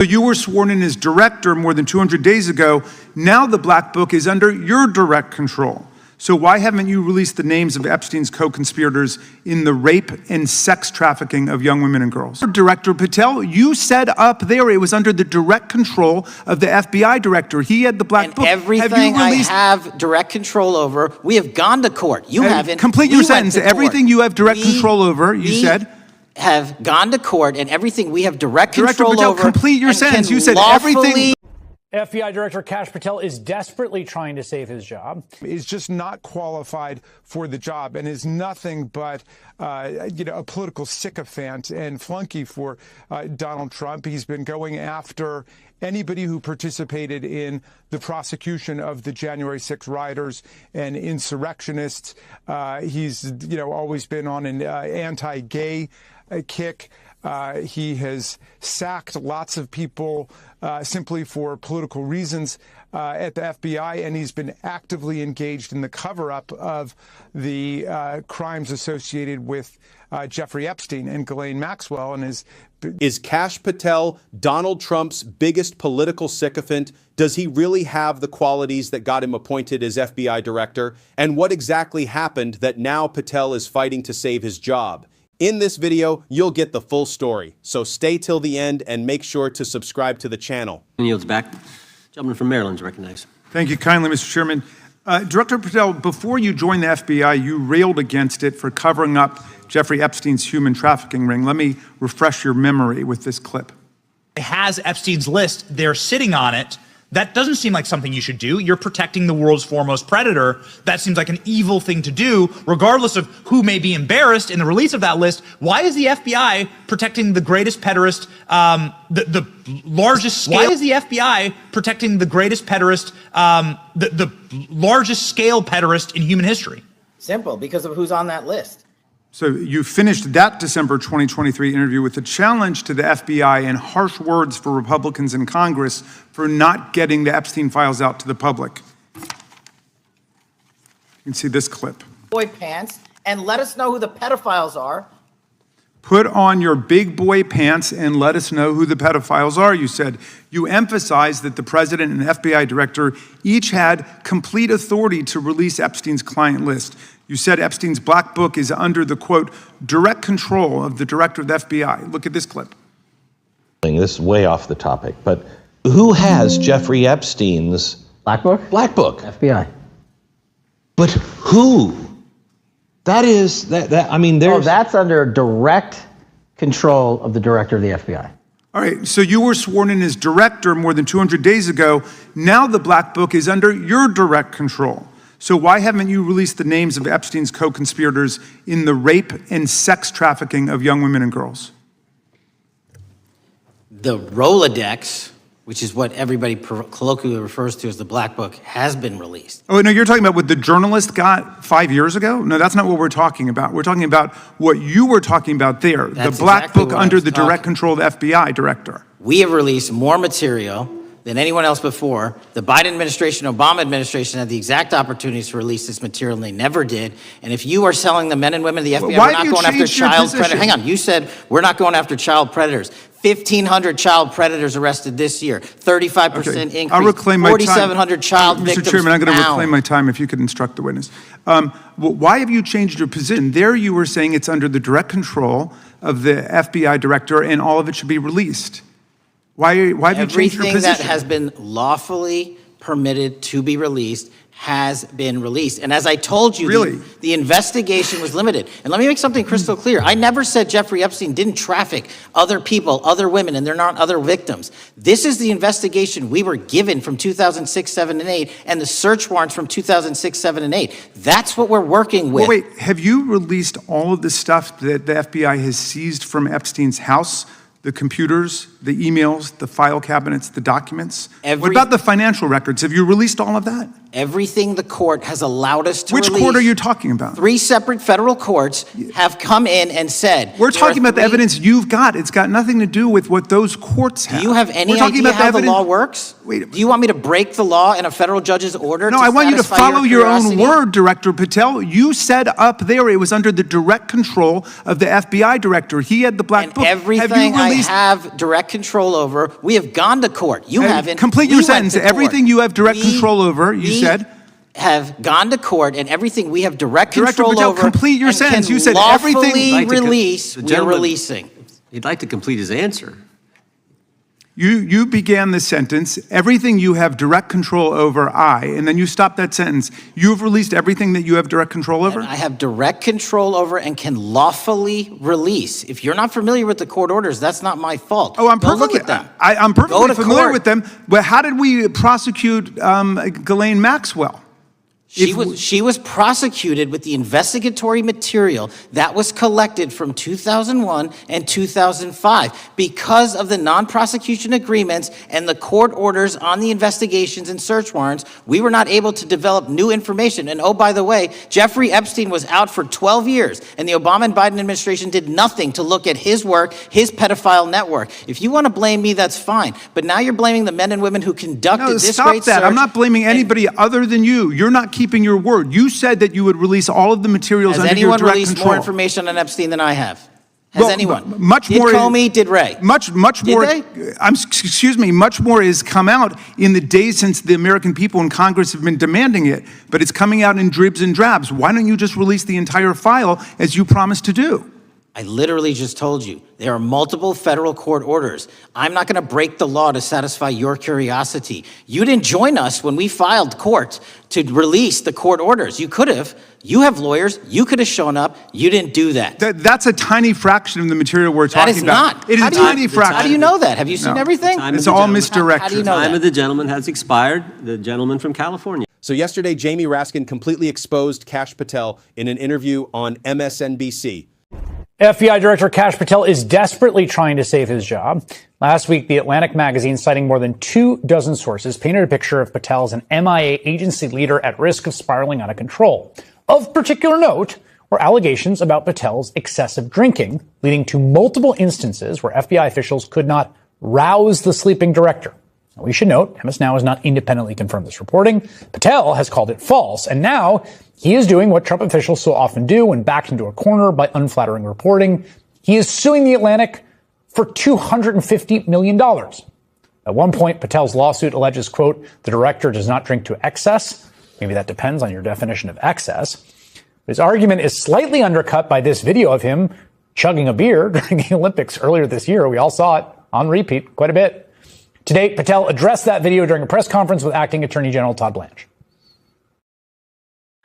You were sworn in as director more than 200 days ago. Now the black book is under your direct control. So why haven't you released the names of Epstein's co-conspirators in the rape and sex trafficking of young women and girls? Director Patel, you said up there it was under the direct control of the FBI director. He had the black book. Everything I have direct control over, we have gone to court. You haven't. Complete your sentence. Everything you have direct control over, you said. Have gone to court, and everything we have direct control Patel, over. Complete your sentence. You said everything. FBI Director Kash Patel is desperately trying to save his job. Is just not qualified for the job and is nothing but, a political sycophant and flunky for Donald Trump. He's been going after anybody who participated in the prosecution of the January 6 rioters and insurrectionists. He's, always been on an anti-gay kick. He has sacked lots of people simply for political reasons at the FBI, and he's been actively engaged in the cover-up of the crimes associated with Jeffrey Epstein and Ghislaine Maxwell. And Is Kash Patel Donald Trump's biggest political sycophant? Does he really have the qualities that got him appointed as FBI director? And what exactly happened that now Patel is fighting to save his job? In this video, you'll get the full story, so stay till the end and make sure to subscribe to the channel. Yields back. Gentleman from Maryland is recognized. Thank you kindly, Mr. Chairman. Director Patel, before you joined the FBI, you railed against it for covering up Jeffrey Epstein's human trafficking ring. Let me refresh your memory with this clip. It has Epstein's list. They're sitting on it. That doesn't seem like something you should do. You're protecting the world's foremost predator. That seems like an evil thing to do, regardless of who may be embarrassed in the release of that list. Why is the FBI protecting the greatest pederast, the largest scale? Why is the FBI protecting the greatest pederast, the largest scale pederast in human history? Simple, because of who's on that list. So you finished that December 2023 interview with a challenge to the FBI and harsh words for Republicans in Congress for not getting the Epstein files out to the public. You can see this clip. Boy pants, and let us know who the pedophiles are. Put on your big boy pants and let us know who the pedophiles are, you said. You emphasized that the president and FBI director each had complete authority to release Epstein's client list. You said Epstein's black book is under the, quote, direct control of the director of the FBI. Look at this clip. This is way off the topic, but who has Jeffrey Epstein's black book? Black book. FBI. But who? That is, I mean, there's... Oh, that's under direct control of the director of the FBI. All right, so you were sworn in as director more than 200 days ago. Now the black book is under your direct control. So why haven't you released the names of Epstein's co-conspirators in the rape and sex trafficking of young women and girls? The Rolodex, which is what everybody colloquially refers to as the black book, has been released. Oh, no, you're talking about what the journalist got 5 years ago? No, that's not what we're talking about. We're talking about what you were talking about there, That's the black exactly book what I under was the talking. direct control of the FBI director. We have released more material than anyone else before. The Biden administration, Obama administration had the exact opportunities to release this material, and they never did. And if you are selling the men and women of the FBI, Why we're have not you going after changed your child position? predators. Hang on, you said we're not going after child predators. 1,500 child predators arrested this year, 35% increase, I'll reclaim my time. 4,700 child victims Mr. Chairman, I'm going to found. reclaim my time if you could instruct the witness. Why have you changed your position? There you were saying it's under the direct control of the FBI director and all of it should be released. Why have you changed your position? Everything that has been lawfully permitted to be released has been released. And as I told you, the investigation was limited. And let me make something crystal clear. I never said Jeffrey Epstein didn't traffic other people, other women, and they're not other victims. This is the investigation we were given from 2006, 7, and 8, and the search warrants from 2006, 7, and 8. That's what we're working with. Well, wait, have you released all of the stuff that the FBI has seized from Epstein's house? The computers, the emails, the file cabinets, the documents? What about the financial records? Have you released all of that? Everything the court has allowed us to release. Which court are you talking about? 3 separate federal courts have come in and said... We're talking about the evidence you've got. It's got nothing to do with what those courts have. Do you have any idea how the law works? Do you want me to break the law in a federal judge's order? No, I want you to follow your own word, Director Patel. You said up there it was under the direct control of the FBI director. He had the black book. Everything I released. have direct control over. We have gone to court. You haven't. Complete We your went sentence. to court. Everything you have direct control over, you said. Have gone to court, and everything we have direct Director control Patel, over. complete your and sentence. can You said lawfully everything- release. The We're gentleman- releasing. He'd like to complete his answer. You began the sentence, everything you have direct control over, and then you stopped that sentence. You've released everything that you have direct control over? And I have direct control over and can lawfully release. If you're not familiar with the court orders, that's not my fault. Oh, I'm Go perfectly, look at them. I'm Go perfectly to familiar court. with them. But how did we prosecute Ghislaine Maxwell? She was prosecuted with the investigatory material that was collected from 2001 and 2005 because of the non-prosecution agreements and the court orders on the investigations and search warrants. We were not able to develop new information. And oh, by the way, Jeffrey Epstein was out for 12 years, and the Obama and Biden administration did nothing to look at his work, his pedophile network. If you want to blame me, that's fine. But now you're blaming the men and women who conducted this stop great that. search. I'm not blaming anybody other than you. You're not keeping your word. You said that you would release all of the materials Has under your anyone direct released control. more information on Epstein than I have? Has anyone? Much did more. Comey, did Ray? Much more. Did Excuse me. Much more has come out in the days since the American people and Congress have been demanding it. But it's coming out in dribs and drabs. Why don't you just release the entire file as you promised to do? I literally just told you, there are multiple federal court orders. I'm not going to break the law to satisfy your curiosity. You didn't join us when we filed court to release the court orders. You could have. You have lawyers. You could have shown up. You didn't do that. That's a tiny fraction of the material we're That talking is about. not. It is How a do you- tiny fraction. How do you know that? Have you seen everything? It's all misdirection. How do you know Time that? of the gentleman has expired. The gentleman from California. So yesterday, Jamie Raskin completely exposed Kash Patel in an interview on MSNBC. FBI Director Kash Patel is desperately trying to save his job. Last week, The Atlantic magazine, citing more than 24 sources, painted a picture of Patel as an MIA agency leader at risk of spiraling out of control. Of particular note were allegations about Patel's excessive drinking, leading to multiple instances where FBI officials could not rouse the sleeping director. Now, we should note, MS Now has not independently confirmed this reporting. Patel has called it false, and now he is doing what Trump officials so often do when backed into a corner by unflattering reporting. He is suing The Atlantic for $250 million. At one point, Patel's lawsuit alleges, quote, the director does not drink to excess. Maybe that depends on your definition of excess. His argument is slightly undercut by this video of him chugging a beer during the Olympics earlier this year. We all saw it on repeat quite a bit. Today, Patel addressed that video during a press conference with Acting Attorney General Todd Blanche.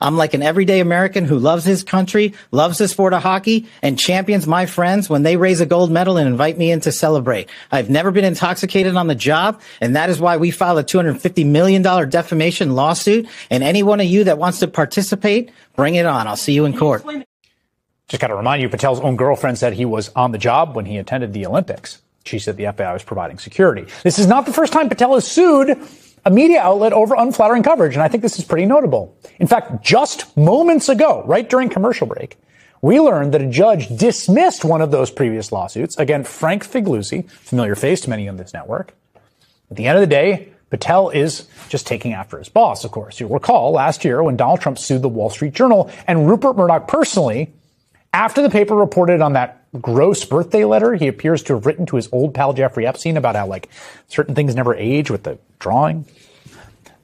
I'm like an everyday American who loves his country, loves the sport of hockey, and champions my friends when they raise a gold medal and invite me in to celebrate. I've never been intoxicated on the job, and that is why we filed a $250 million defamation lawsuit. And any one of you that wants to participate, bring it on. I'll see you in court. Just got to remind you, Patel's own girlfriend said he was on the job when he attended the Olympics. She said the FBI was providing security. This is not the first time Patel has sued a media outlet over unflattering coverage, and I think this is pretty notable. In fact, just moments ago, right during commercial break, we learned that a judge dismissed one of those previous lawsuits against Frank Figliuzzi, familiar face to many on this network. At the end of the day, Patel is just taking after his boss, of course. You'll recall last year when Donald Trump sued the Wall Street Journal and Rupert Murdoch personally, after the paper reported on that gross birthday letter he appears to have written to his old pal Jeffrey Epstein about how, like, certain things never age with the drawing.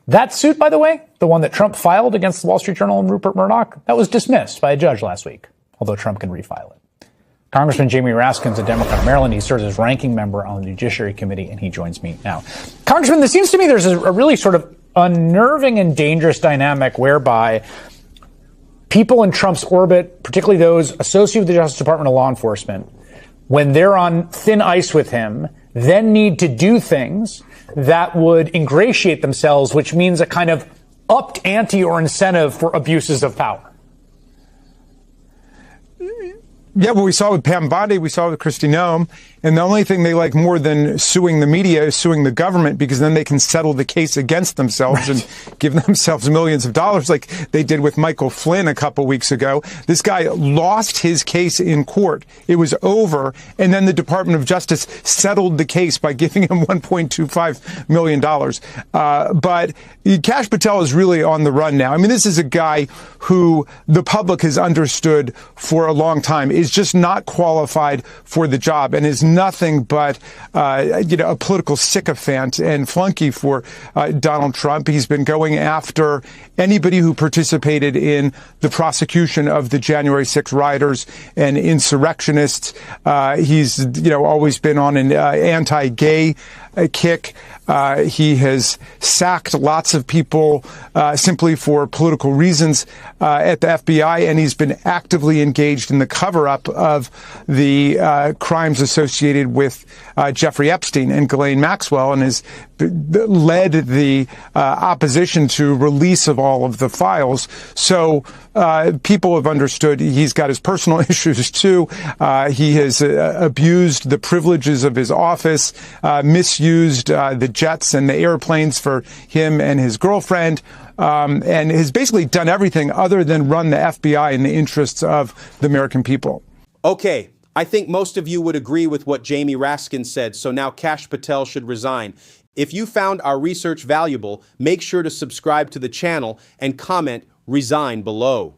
That suit, by the way, the one that Trump filed against the Wall Street Journal and Rupert Murdoch, that was dismissed by a judge last week, although Trump can refile it. Congressman Jamie Raskin is a Democrat of Maryland. He serves as ranking member on the Judiciary Committee, and he joins me now. Congressman, this seems to me there's a really sort of unnerving and dangerous dynamic whereby people in Trump's orbit, particularly those associated with the Justice Department of law enforcement, when they're on thin ice with him, then need to do things that would ingratiate themselves, which means a kind of upped ante or incentive for abuses of power. Yeah, well, we saw it with Pam Bondi, we saw it with Kristi Noem, and the only thing they like more than suing the media is suing the government, because then they can settle the case against themselves and give themselves millions of dollars like they did with Michael Flynn a couple weeks ago. This guy lost his case in court. It was over, and then the Department of Justice settled the case by giving him $1.25 million. But Kash Patel is really on the run now. I mean, this is a guy who the public has understood for a long time is just not qualified for the job and is nothing but, a political sycophant and flunky for Donald Trump. He's been going after anybody who participated in the prosecution of the January 6 rioters and insurrectionists. He's, always been on an anti-gay kick. He has sacked lots of people simply for political reasons at the FBI, and he's been actively engaged in the cover-up of the crimes associated with Jeffrey Epstein and Ghislaine Maxwell, and has led the opposition to release of all of the files. So people have understood he's got his personal issues too. He has abused the privileges of his office, misused the jets and the airplanes for him and his girlfriend, and has basically done everything other than run the FBI in the interests of the American people. Okay, I think most of you would agree with what Jamie Raskin said, so now Kash Patel should resign. If you found our research valuable, make sure to subscribe to the channel and comment "resign" below.